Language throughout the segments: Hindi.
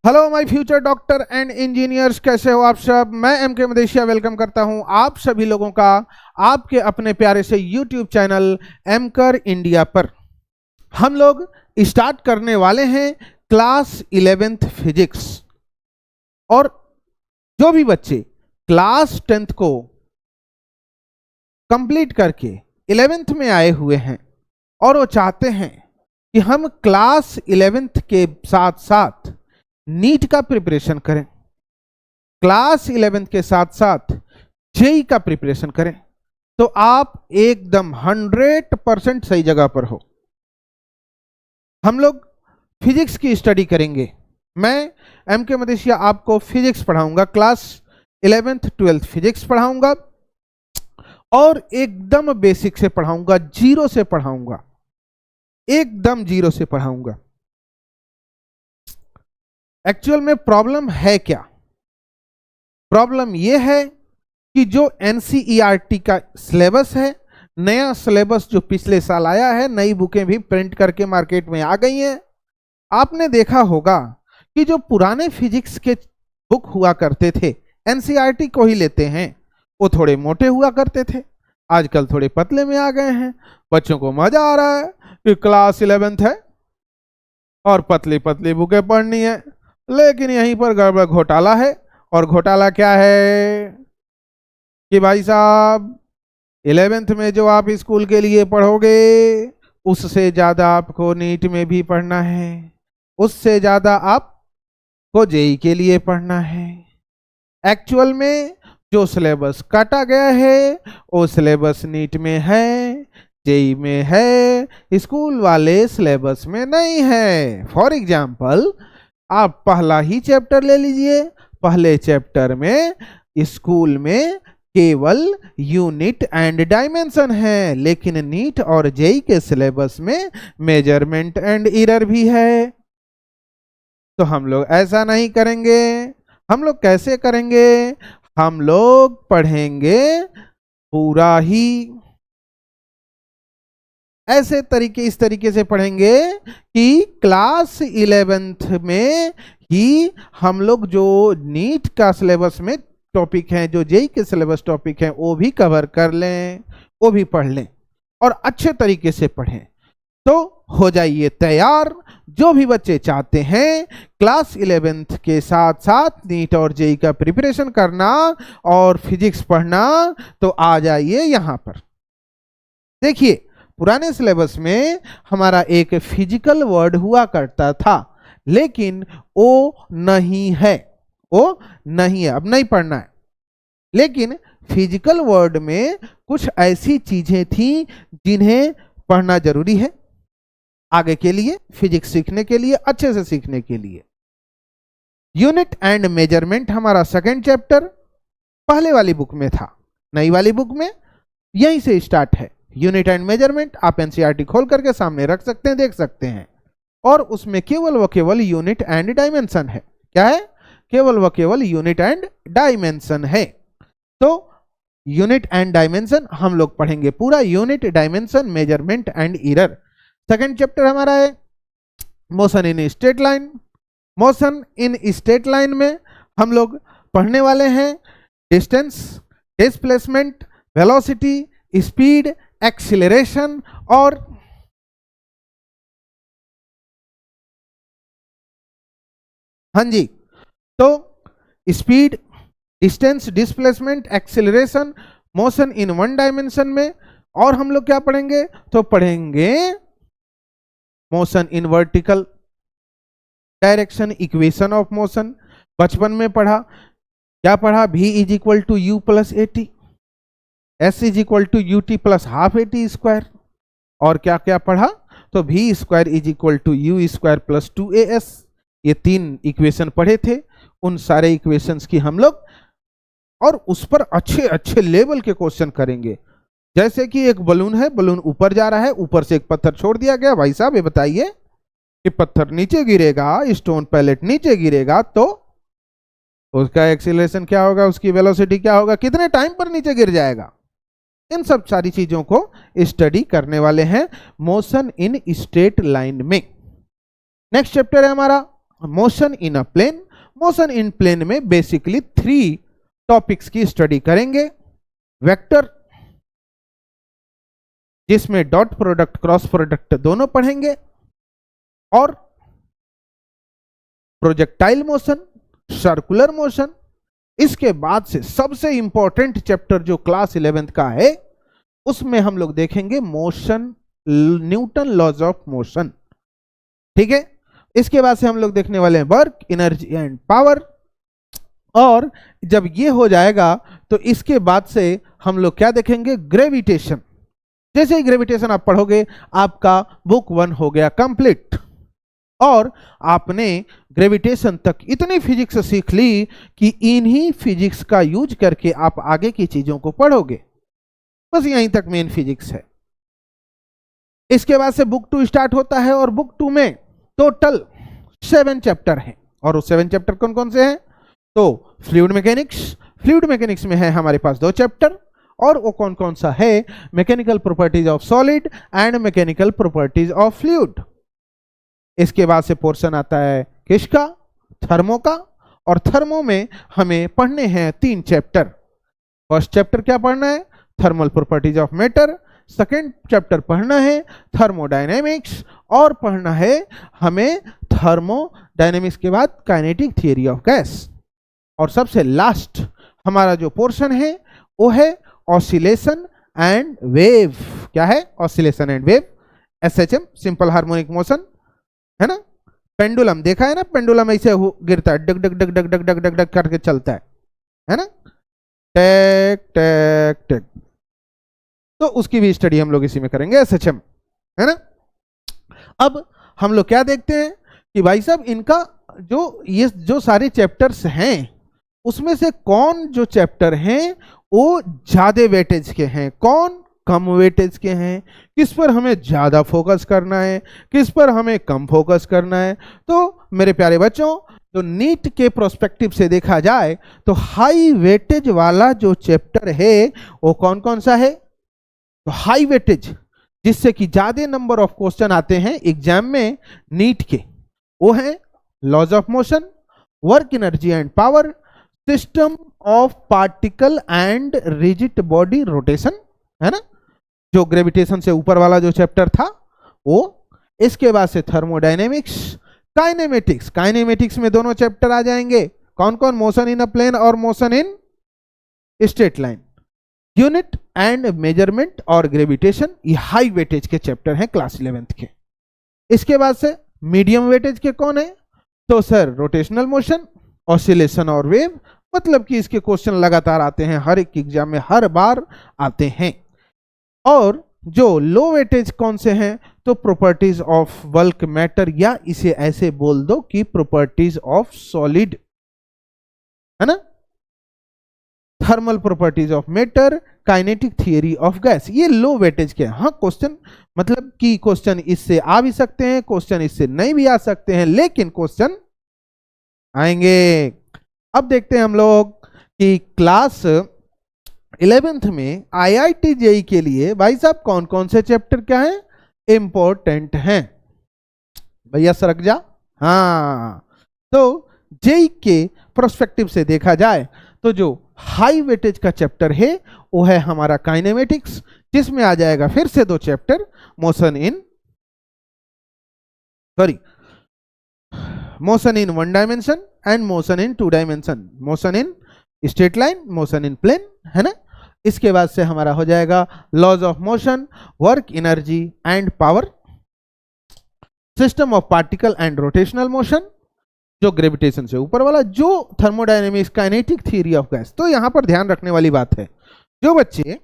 Hello my future doctor and engineers, कैसे हो आप सब। मैं एम के मदेशिया वेलकम करता हूं आप सभी लोगों का आपके अपने प्यारे से यूट्यूब चैनल एमकर इंडिया पर। हम लोग स्टार्ट करने वाले हैं क्लास 11th फिजिक्स। और जो भी बच्चे क्लास 10th को कंप्लीट करके 11th में आए हुए हैं और वो चाहते हैं कि हम क्लास 11th के साथ साथ नीट का प्रिपरेशन करें, क्लास 11th के साथ साथ जेई का प्रिपरेशन करें, तो आप एकदम 100% सही जगह पर हो। हम लोग फिजिक्स की स्टडी करेंगे। मैं एम के मदेशिया आपको फिजिक्स पढ़ाऊंगा, क्लास 11th 12th फिजिक्स पढ़ाऊंगा और एकदम बेसिक से पढ़ाऊंगा, जीरो से पढ़ाऊंगा, एकदम जीरो से पढ़ाऊंगा। एक्चुअल में प्रॉब्लम है क्या? प्रॉब्लम यह है कि जो एनसीईआरटी का सिलेबस है, नया सिलेबस जो पिछले साल आया है, नई बुकें भी प्रिंट करके मार्केट में आ गई हैं। आपने देखा होगा कि जो पुराने फिजिक्स के बुक हुआ करते थे, एनसीईआरटी को ही लेते हैं, वो थोड़े मोटे हुआ करते थे, आजकल थोड़े पतले में आ गए हैं। बच्चों को मजा आ रहा है कि क्लास 11th है और पतली पतली बुकें पढ़नी है, लेकिन यहीं पर गड़बड़ घोटाला है। और घोटाला क्या है कि भाई साहब 11th में जो आप स्कूल के लिए पढ़ोगे उससे ज़्यादा आपको नीट में भी पढ़ना है, उससे ज़्यादा आपको जेई के लिए पढ़ना है। एक्चुअल में जो सिलेबस काटा गया है वो सिलेबस नीट में है, जेई में है, स्कूल वाले सिलेबस में नहीं है। फॉर एग्जाम्पल आप पहला ही चैप्टर ले लीजिए, पहले चैप्टर में स्कूल में केवल यूनिट एंड डायमेंशन है, लेकिन नीट और जेई के सिलेबस में मेजरमेंट एंड एरर भी है। तो हम लोग ऐसा नहीं करेंगे। हम लोग कैसे करेंगे? हम लोग पढ़ेंगे पूरा ही ऐसे तरीके, इस तरीके से पढ़ेंगे कि क्लास 11th में ही हम लोग जो नीट का सिलेबस में टॉपिक हैं, जो जेई के सिलेबस टॉपिक हैं, वो भी कवर कर लें, वो भी पढ़ लें और अच्छे तरीके से पढ़ें, तो हो जाइए तैयार। जो भी बच्चे चाहते हैं क्लास 11th के साथ साथ नीट और जेई का प्रिपरेशन करना और फिजिक्स पढ़ना, तो आ जाइए यहाँ पर। देखिए, पुराने सिलेबस में हमारा एक फिजिकल वर्ड हुआ करता था, लेकिन वो नहीं है, वो नहीं है, अब नहीं पढ़ना है। लेकिन फिजिकल वर्ड में कुछ ऐसी चीजें थी जिन्हें पढ़ना जरूरी है आगे के लिए, फिजिक्स सीखने के लिए, अच्छे से सीखने के लिए। यूनिट एंड मेजरमेंट हमारा सेकंड चैप्टर पहले वाली बुक में था, नई वाली बुक में यहीं से स्टार्ट है। यूनिट एंड मेजरमेंट आप एनसीईआरटी खोल करके सामने रख सकते हैं, देख सकते हैं, और उसमें केवल व केवल यूनिट एंड डायमेंशन है। क्या है? केवल व केवल यूनिट एंड डायमेंशन है। तो यूनिट एंड डायमेंशन हम लोग पढ़ेंगे पूरा, unit, dimension, measurement and error. Second chapter हमारा है motion in straight line. Motion in straight line में हम लोग पढ़ने वाले हैं distance, displacement, velocity, speed, acceleration और हाँ जी, तो speed, distance, displacement, acceleration, motion in one dimension में। और हम लोग क्या पढ़ेंगे? तो पढ़ेंगे motion in vertical direction, equation of motion. बचपन में पढ़ा, क्या पढ़ा? v is equal to u plus A t, s is equal to u t plus half a t square. और क्या क्या पढ़ा? तो v square is equal to u square plus 2as। ये तीन इक्वेशन पढ़े थे। उन सारे इक्वेशंस की हम लोग और उस पर अच्छे अच्छे लेवल के क्वेश्चन करेंगे। जैसे कि एक बलून है, बलून ऊपर जा रहा है, ऊपर से एक पत्थर छोड़ दिया गया। भाई साहब ये बताइए कि पत्थर नीचे गिरेगा, स्टोन पैलेट नीचे गिरेगा, तो उसका एक्सीलरेशन क्या होगा, उसकी वेलोसिटी क्या होगा, कितने टाइम पर नीचे गिर जाएगा। इन सब सारी चीजों को स्टडी करने वाले हैं मोशन इन स्ट्रेट लाइन में। नेक्स्ट चैप्टर है हमारा motion in a plane. Motion in plane में बेसिकली 3 टॉपिक्स की स्टडी करेंगे। वेक्टर, जिसमें डॉट प्रोडक्ट क्रॉस प्रोडक्ट दोनों पढ़ेंगे, और प्रोजेक्टाइल मोशन, सर्कुलर मोशन। इसके बाद से सबसे इंपॉर्टेंट चैप्टर जो क्लास 11th का है, उसमें हम लोग देखेंगे motion, Newton laws of motion. ठीक है, इसके बाद से हम लोग देखने वाले हैं वर्क, एनर्जी एंड पावर। और जब ये हो जाएगा तो इसके बाद से हम लोग क्या देखेंगे, ग्रेविटेशन। जैसे ही ग्रेविटेशन आप पढ़ोगे, आपका बुक 1 हो गया कंप्लीट, और आपने ग्रेविटेशन तक इतनी फिजिक्स सीख ली कि इन्हीं फिजिक्स का यूज करके आप आगे की चीजों को पढ़ोगे। बस यहीं तक मेन फिजिक्स है। इसके बाद से बुक 2 स्टार्ट होता है, और बुक 2 में टोटल 7 चैप्टर हैं। और वो 7 चैप्टर कौन कौन से हैं? तो फ्लूइड मैकेनिक्स, फ्लूइड मैकेनिक्स में है हमारे पास 2 चैप्टर, और वो कौन कौन सा है? Mechanical properties of solid and mechanical properties of fluid. इसके बाद से पोर्शन आता है किसका? थर्मो का। और थर्मो में हमें पढ़ने हैं 3 चैप्टर। फर्स्ट चैप्टर क्या पढ़ना है? Thermal properties of matter. Second chapter पढ़ना है थर्मोडायनेमिक्स, और पढ़ना है हमें थर्मोडायनेमिक्स के बाद काइनेटिक थियरी ऑफ गैस। और सबसे लास्ट हमारा जो पोर्शन है वो है ऑसिलेशन एंड वेव। क्या है? Oscillation and wave, SHM, simple harmonic motion, है ना। पेंडुलम देखा है ना, पेंडुलम ऐसे गिरता है, डग डग डग डग डग डग डग डग करके चलता है ना, टेक टेक टेक। तो उसकी भी स्टडी हम लोग इसी में करेंगे, एसएचएम, है ना। अब हम लोग क्या देखते हैं कि भाई साहब इनका ये जो सारे चैप्टर्स हैं, उसमें से कौन जो चैप्टर हैं वो ज्यादा वेटेज के हैं, कौन कम वेटेज के हैं, किस पर हमें ज्यादा फोकस करना है, किस पर हमें कम फोकस करना है। तो मेरे प्यारे बच्चों, तो नीट के प्रोस्पेक्टिव से देखा जाए तो हाई वेटेज वाला जो चैप्टर है वो कौन कौन सा है? तो हाई वेटेज, जिससे कि ज्यादा नंबर ऑफ क्वेश्चन आते हैं एग्जाम में नीट के, वो है laws of motion, work energy and power, system of particle and rigid body rotation, है ना, जो ग्रेविटेशन से ऊपर वाला जो चैप्टर था वो। इसके बाद से थर्मोडायनेमिक्स, काइनेमेटिक्स, काइनेमेटिक्स में दोनों चैप्टर आ जाएंगे, कौन कौन? मोशन इन अ प्लेन और motion in straight line. Unit and measurement और ग्रेविटेशन, ये हाई वेटेज के चैप्टर हैं क्लास 11th के। इसके बाद से मीडियम वेटेज के कौन है? तो सर रोटेशनल मोशन, ऑसिलेशन और वेव, मतलब कि इसके क्वेश्चन लगातार आते हैं, हर एक एग्जाम में हर बार आते हैं। और जो लो वेटेज कौन से हैं? तो प्रॉपर्टीज ऑफ बल्क मैटर, या इसे ऐसे बोल दो कि प्रॉपर्टीज ऑफ सॉलिड, है ना, thermal properties of matter, kinetic theory of gas, ये लो वेटेज के। हाँ, क्वेश्चन मतलब कि क्वेश्चन इससे आ भी सकते हैं, क्वेश्चन इससे नहीं भी आ सकते हैं, लेकिन क्वेश्चन आएंगे। अब देखते हैं हम लोग कि क्लास 11th में आईआईटी जेई के लिए भाई साहब कौन कौन से चैप्टर क्या है इंपॉर्टेंट हैं। भैया सरक जा। हाँ, तो जेई के प्रोस्पेक्टिव से देखा जाए तो जो हाई वेटेज का चैप्टर है वो है हमारा काइनेमेटिक्स, जिसमें आ जाएगा फिर से 2 chapter, motion in 1 dimension and motion in 2 dimension, motion in straight line, motion in plane, है ना। इसके बाद से हमारा हो जाएगा laws of motion, work energy and power, system of particle and rotational motion, जो ग्रेविटेशन से ऊपर वाला, जो thermodynamics, kinetic theory of gas. तो यहां पर ध्यान रखने वाली बात है, जो बच्चे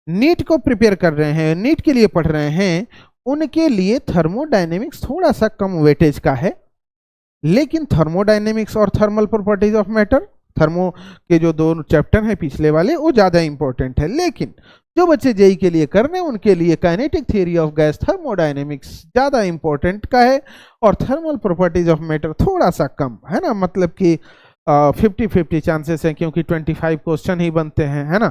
नीट को प्रिपेयर कर रहे हैं, नीट के लिए पढ़ रहे हैं, उनके लिए थर्मोडायनेमिक्स थोड़ा सा कम वेटेज का है, लेकिन थर्मोडायनेमिक्स और thermal properties of matter, thermo के जो 2 चैप्टर हैं पिछले वाले, वो ज्यादा इंपॉर्टेंट है। लेकिन जो बच्चे जेई के लिए कर रहे हैं उनके लिए kinetic theory of gas, thermodynamics ज्यादा इंपॉर्टेंट का है, और थर्मल प्रॉपर्टीज ऑफ मैटर थोड़ा सा कम, है ना। मतलब कि 50-50 चांसेस हैं, क्योंकि 25 क्वेश्चन ही बनते हैं, है ना,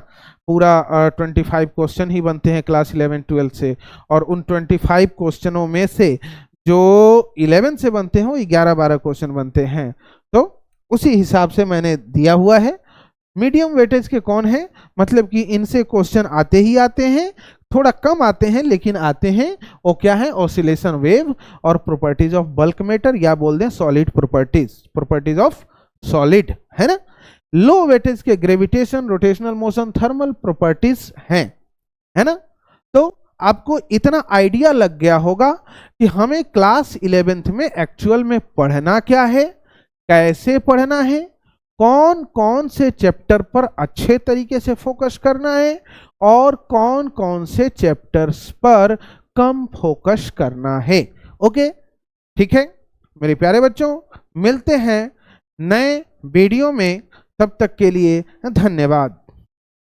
पूरा 25 क्वेश्चन ही बनते हैं क्लास 11-12 से, और उन 25 क्वेश्चनों में से जो 11 से बनते हैं वो 11-12 क्वेश्चन बनते हैं। तो उसी हिसाब से मैंने दिया हुआ है। मीडियम वेटेज के कौन है, मतलब कि इनसे क्वेश्चन आते ही आते हैं, थोड़ा कम आते हैं लेकिन आते हैं। वो क्या है, ऑसिलेशन वेव और प्रॉपर्टीज ऑफ बल्क मैटर, या बोल दें सॉलिड प्रॉपर्टीज ऑफ सॉलिड, है ना। लो वेटेज के gravitation, rotational motion, thermal properties हैं, है ना। तो आपको इतना आइडिया लग गया होगा कि हमें क्लास 11th में एक्चुअल में पढ़ना क्या है, कैसे पढ़ना है, कौन कौन से चैप्टर पर अच्छे तरीके से फोकस करना है और कौन कौन से चैप्टर्स पर कम फोकस करना है। ओके, ठीक है मेरे प्यारे बच्चों, मिलते हैं नए वीडियो में, तब तक के लिए धन्यवाद।